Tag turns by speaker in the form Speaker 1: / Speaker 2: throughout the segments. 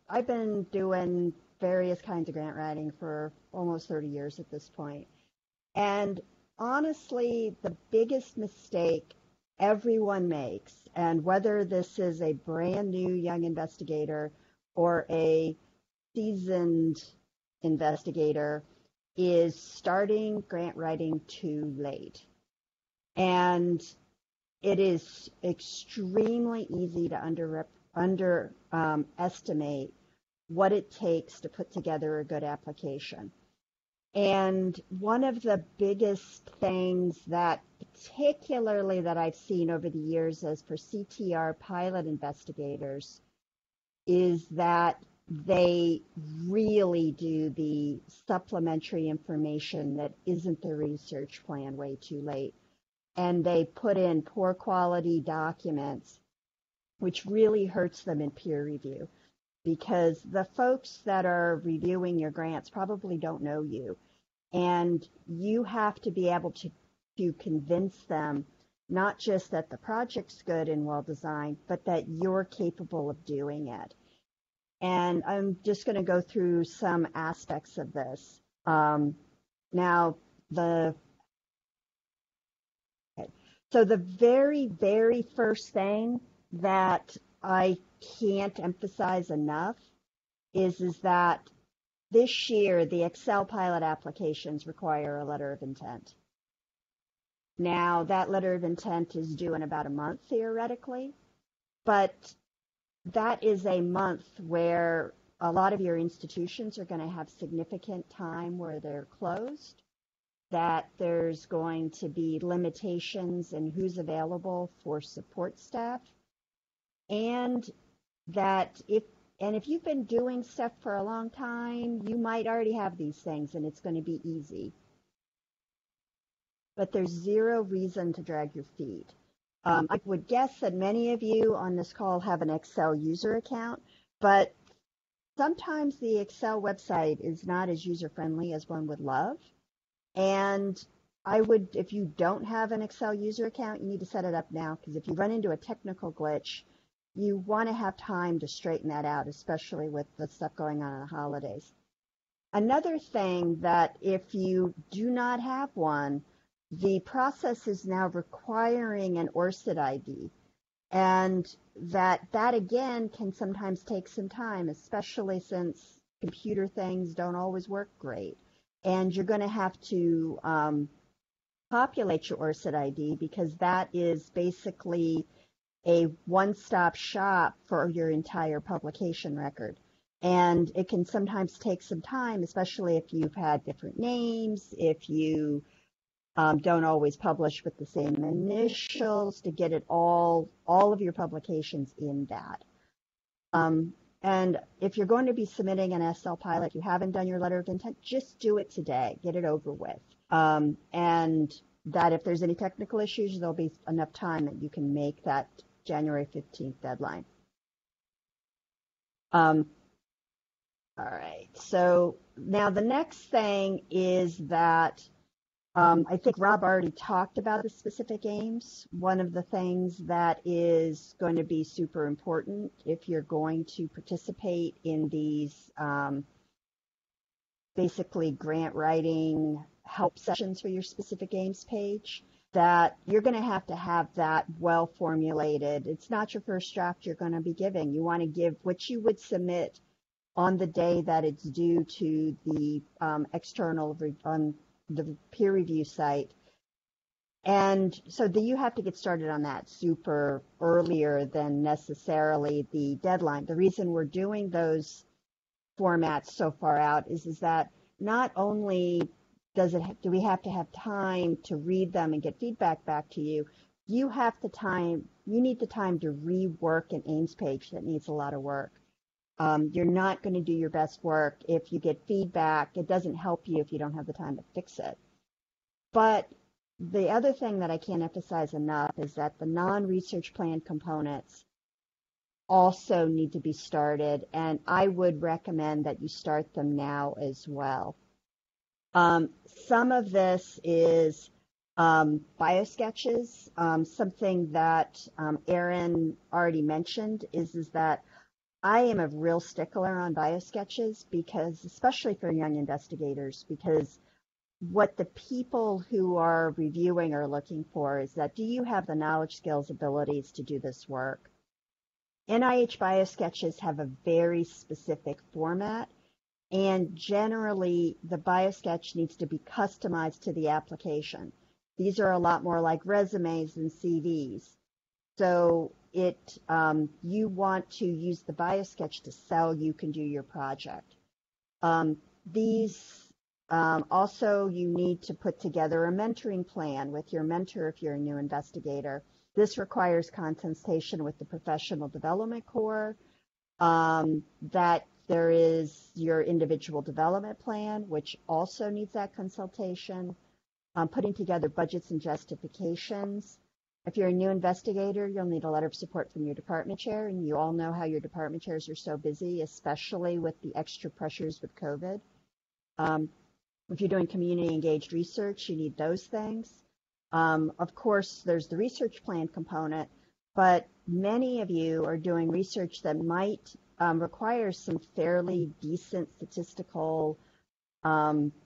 Speaker 1: I've been doing various kinds of grant writing for almost 30 years at this point. And honestly, the biggest mistake everyone makes, and whether this is a brand new young investigator or a seasoned investigator, is starting grant writing too late. And it is extremely easy to underestimate what it takes to put together a good application. And one of the biggest things that particularly that I've seen over the years as for CTR pilot investigators is that they really do the supplementary information that isn't the research plan way too late. And they put in poor quality documents, which really hurts them in peer review, because the folks that are reviewing your grants probably don't know you. And you have to be able to convince them not just that the project's good and well designed, but that you're capable of doing it. And I'm just going to go through some aspects of this. Now, so the very, very first thing that I can't emphasize enough is that this year the Excel pilot applications require a letter of intent. Now, that letter of intent is due in about a month, theoretically, but that is a month where a lot of your institutions are going to have significant time where they're closed, that there's going to be limitations in who's available for support staff, and that if you've been doing stuff for a long time, you might already have these things and it's going to be easy. But there's zero reason to drag your feet. I would guess that many of you on this call have an Excel user account, but sometimes the Excel website is not as user-friendly as one would love. And if you don't have an Excel user account, you need to set it up now, because if you run into a technical glitch, you want to have time to straighten that out, especially with the stuff going on in the holidays. Another thing that if you do not have one, the process is now requiring an ORCID ID. And that again can sometimes take some time, especially since computer things don't always work great. And you're going to have to populate your ORCID ID, because that is basically a one-stop shop for your entire publication record. And it can sometimes take some time, especially if you've had different names, if you don't always publish with the same initials, to get it all of your publications in that. And if you're going to be submitting an SL pilot, you haven't done your letter of intent, just do it today, get it over with. And that if there's any technical issues, there'll be enough time that you can make that January 15th deadline. All right, so now the next thing is that I think Rob already talked about the specific aims. One of the things that is going to be super important if you're going to participate in these basically grant writing help sessions for your specific aims page, that you're going to have that well formulated. It's not your first draft you're going to be giving. You want to give what you would submit on the day that it's due to the external on the peer review site. And so you have to get started on that super earlier than necessarily the deadline. The reason we're doing those formats so far out is that not only do we have to have time to read them and get feedback back to you, you need the time to rework an aims page that needs a lot of work. You're not going to do your best work if you get feedback. It doesn't help you if you don't have the time to fix it. But the other thing that I can't emphasize enough is that the non-research plan components also need to be started, and I would recommend that you start them now as well. Some of this is Biosketches. Something that Erin already mentioned is that I am a real stickler on biosketches because, especially for young investigators, because what the people who are reviewing are looking for is that do you have the knowledge, skills, abilities to do this work? NIH biosketches have a very specific format, and generally the biosketch needs to be customized to the application. These are a lot more like resumes than CVs. So you want to use the biosketch to sell you can do your project. These also, you need to put together a mentoring plan with your mentor if you're a new investigator. This requires consultation with the Professional Development Corps, that there is your individual development plan, which also needs that consultation, putting together budgets and justifications. If you're a new investigator, you'll need a letter of support from your department chair, and you all know how your department chairs are so busy, especially with the extra pressures with COVID. If you're doing community engaged research, you need those things. Of course, there's the research plan component, but many of you are doing research that might require some fairly decent statistical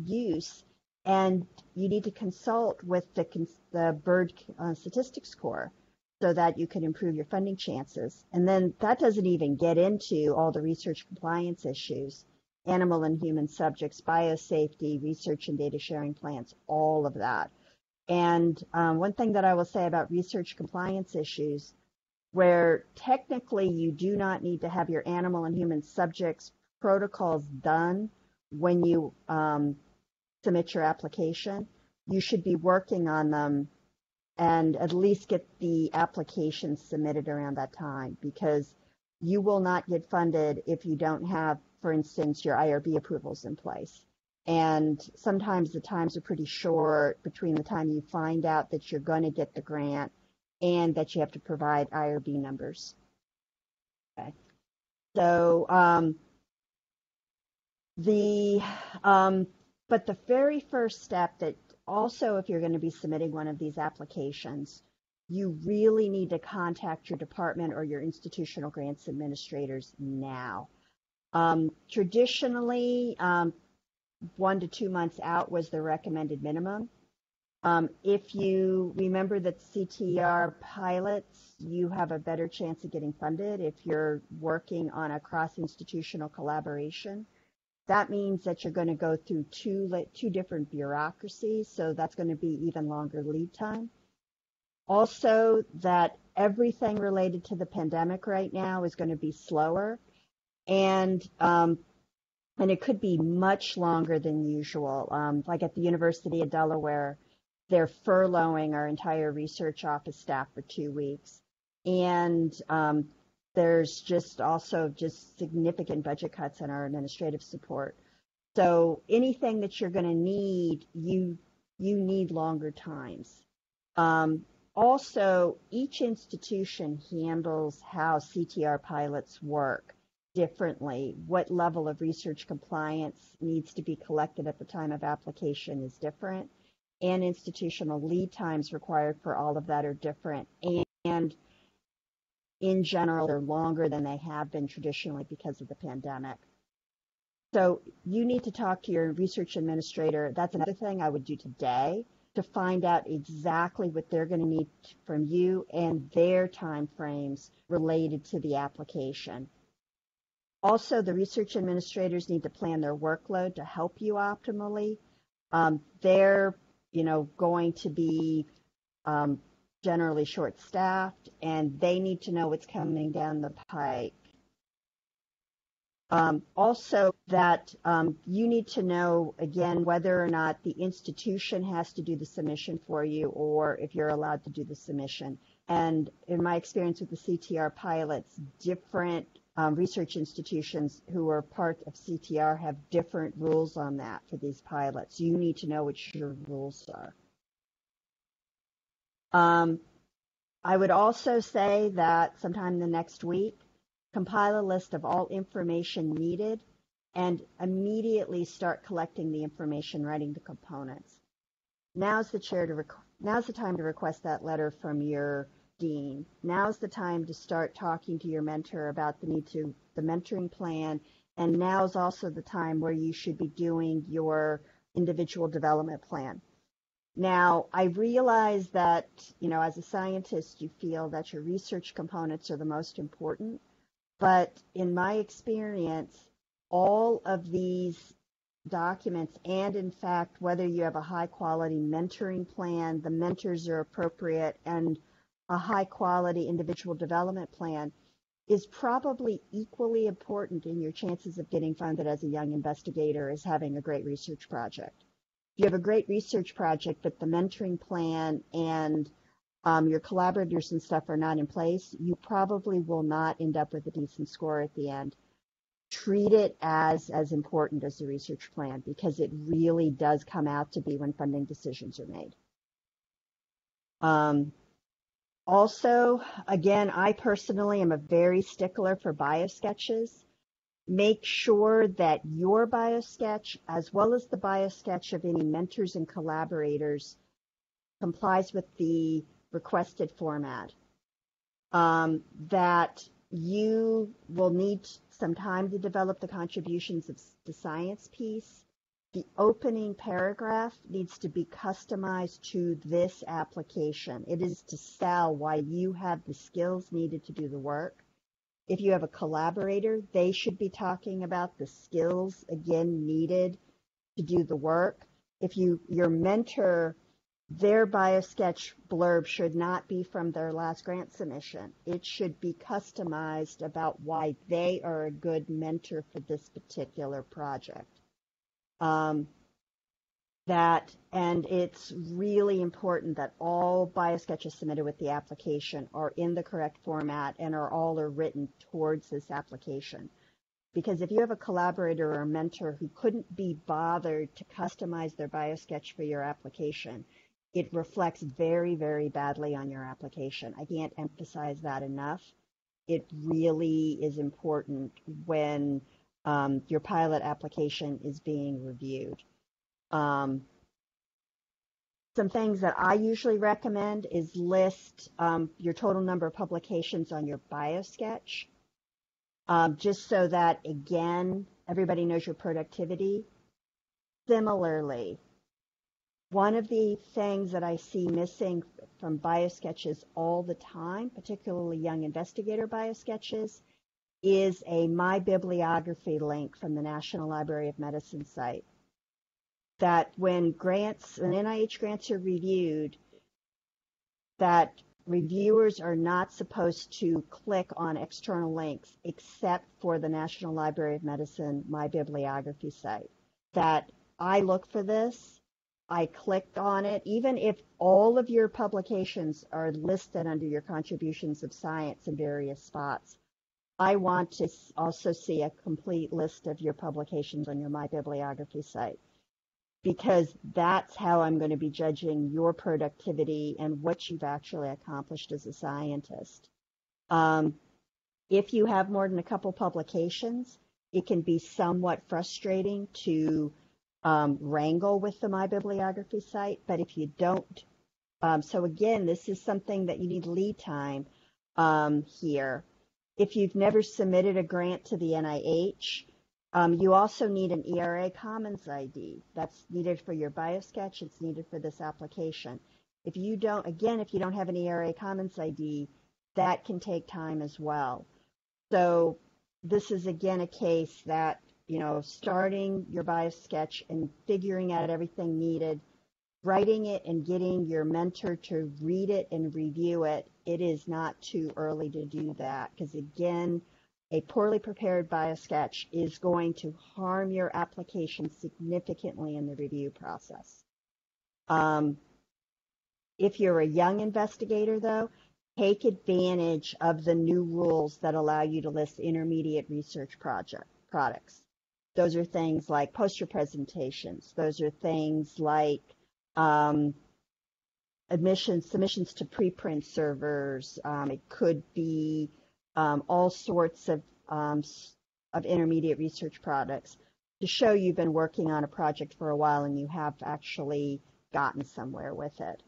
Speaker 1: use, and you need to consult with the Bird Statistics Corps so that you can improve your funding chances. And then that doesn't even get into all the research compliance issues, animal and human subjects, biosafety, research and data sharing plans, all of that. And one thing that I will say about research compliance issues, where technically you do not need to have your animal and human subjects protocols done when you submit your application, you should be working on them and at least get the application submitted around that time, because you will not get funded if you don't have, for instance, your IRB approvals in place. And sometimes the times are pretty short between the time you find out that you're going to get the grant and that you have to provide IRB numbers. Okay. So but the very first step, that also if you're going to be submitting one of these applications, you really need to contact your department or your institutional grants administrators now. Traditionally, 1 to 2 months out was the recommended minimum. If you remember that CTR pilots, you have a better chance of getting funded if you're working on a cross-institutional collaboration. That means that you're going to go through two different bureaucracies, so that's going to be even longer lead time. Also, that everything related to the pandemic right now is going to be slower, and it could be much longer than usual. Like at the University of Delaware, they're furloughing our entire research office staff for 2 weeks, and there's just also significant budget cuts in our administrative support. So anything that you're going to need, you need longer times. Also, each institution handles how CTR pilots work differently. What level of research compliance needs to be collected at the time of application is different, and institutional lead times required for all of that are different. And in general, they're longer than they have been traditionally because of the pandemic. So you need to talk to your research administrator. That's another thing I would do today, to find out exactly what they're going to need from you and their time frames related to the application. Also, the research administrators need to plan their workload to help you optimally. They're, going to be generally short-staffed, and they need to know what's coming down the pike. Also, that you need to know, again, whether or not the institution has to do the submission for you or if you're allowed to do the submission. And in my experience with the CTR pilots, different research institutions who are part of CTR have different rules on that for these pilots. You need to know what your rules are. I would also say that sometime in the next week, compile a list of all information needed and immediately start collecting the information, writing the components. Now's the time to request that letter from your 15. Now's the time to start talking to your mentor about the mentoring plan, and now's also the time where you should be doing your individual development plan. Now, I realize that, as a scientist, you feel that your research components are the most important, but in my experience, all of these documents, and in fact, whether you have a high quality mentoring plan, the mentors are appropriate, and a high quality individual development plan, is probably equally important in your chances of getting funded as a young investigator as having a great research project. If you have a great research project, but the mentoring plan and your collaborators and stuff are not in place, you probably will not end up with a decent score at the end. Treat it as important as the research plan, because it really does come out to be when funding decisions are made. Also, again, I personally am a very stickler for biosketches. Make sure that your biosketch, as well as the biosketch of any mentors and collaborators, complies with the requested format. That you will need some time to develop the contributions of the science piece. The opening paragraph needs to be customized to this application. It is to sell why you have the skills needed to do the work. If you have a collaborator, they should be talking about the skills, again, needed to do the work. If your mentor, their biosketch blurb should not be from their last grant submission. It should be customized about why they are a good mentor for this particular project. And it's really important that all biosketches submitted with the application are in the correct format and are written towards this application. Because if you have a collaborator or a mentor who couldn't be bothered to customize their biosketch for your application, it reflects very, very badly on your application. I can't emphasize that enough. It really is important when your pilot application is being reviewed. Some things that I usually recommend is list your total number of publications on your biosketch, just so that, again, everybody knows your productivity. Similarly, one of the things that I see missing from biosketches all the time, particularly young investigator biosketches, is a My Bibliography link from the National Library of Medicine site. That when NIH grants are reviewed, that reviewers are not supposed to click on external links except for the National Library of Medicine My Bibliography site. That I look for this, I clicked on it, even if all of your publications are listed under your contributions of science in various spots. I want to also see a complete list of your publications on your My Bibliography site, because that's how I'm going to be judging your productivity and what you've actually accomplished as a scientist. If you have more than a couple publications, it can be somewhat frustrating to wrangle with the My Bibliography site, but if you don't, so again, this is something that you need lead time here. If you've never submitted a grant to the NIH, you also need an ERA Commons ID. That's needed for your biosketch. It's needed for this application. If you don't have an ERA Commons ID, that can take time as well. So this is, again, a case that, starting your biosketch and figuring out everything needed, writing it and getting your mentor to read it and review it, it is not too early to do that, because, again, a poorly prepared biosketch is going to harm your application significantly in the review process. If you're a young investigator, though, take advantage of the new rules that allow you to list intermediate research products. Those are things like poster presentations. Those are things like submissions to preprint servers. It could be all sorts of intermediate research products to show you've been working on a project for a while and you have actually gotten somewhere with it.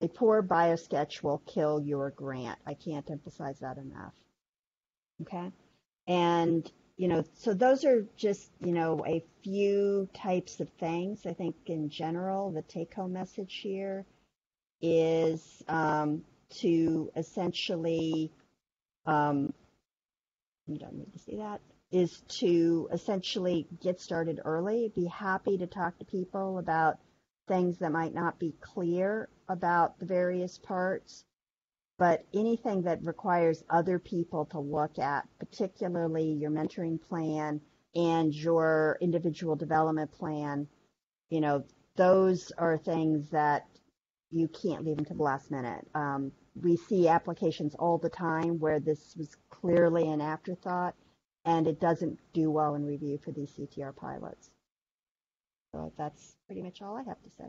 Speaker 1: a poor biosketch will kill your grant. I can't emphasize that enough. Okay. And, so those are just, a few types of things. I think in general, the take home message here is to essentially, you don't need to see that, is to essentially get started early. Be happy to talk to people about things that might not be clear about the various parts, but anything that requires other people to look at, particularly your mentoring plan and your individual development plan, those are things that you can't leave until the last minute. We see applications all the time where this was clearly an afterthought, and it doesn't do well in review for these CTR pilots. So that's pretty much all I have to say.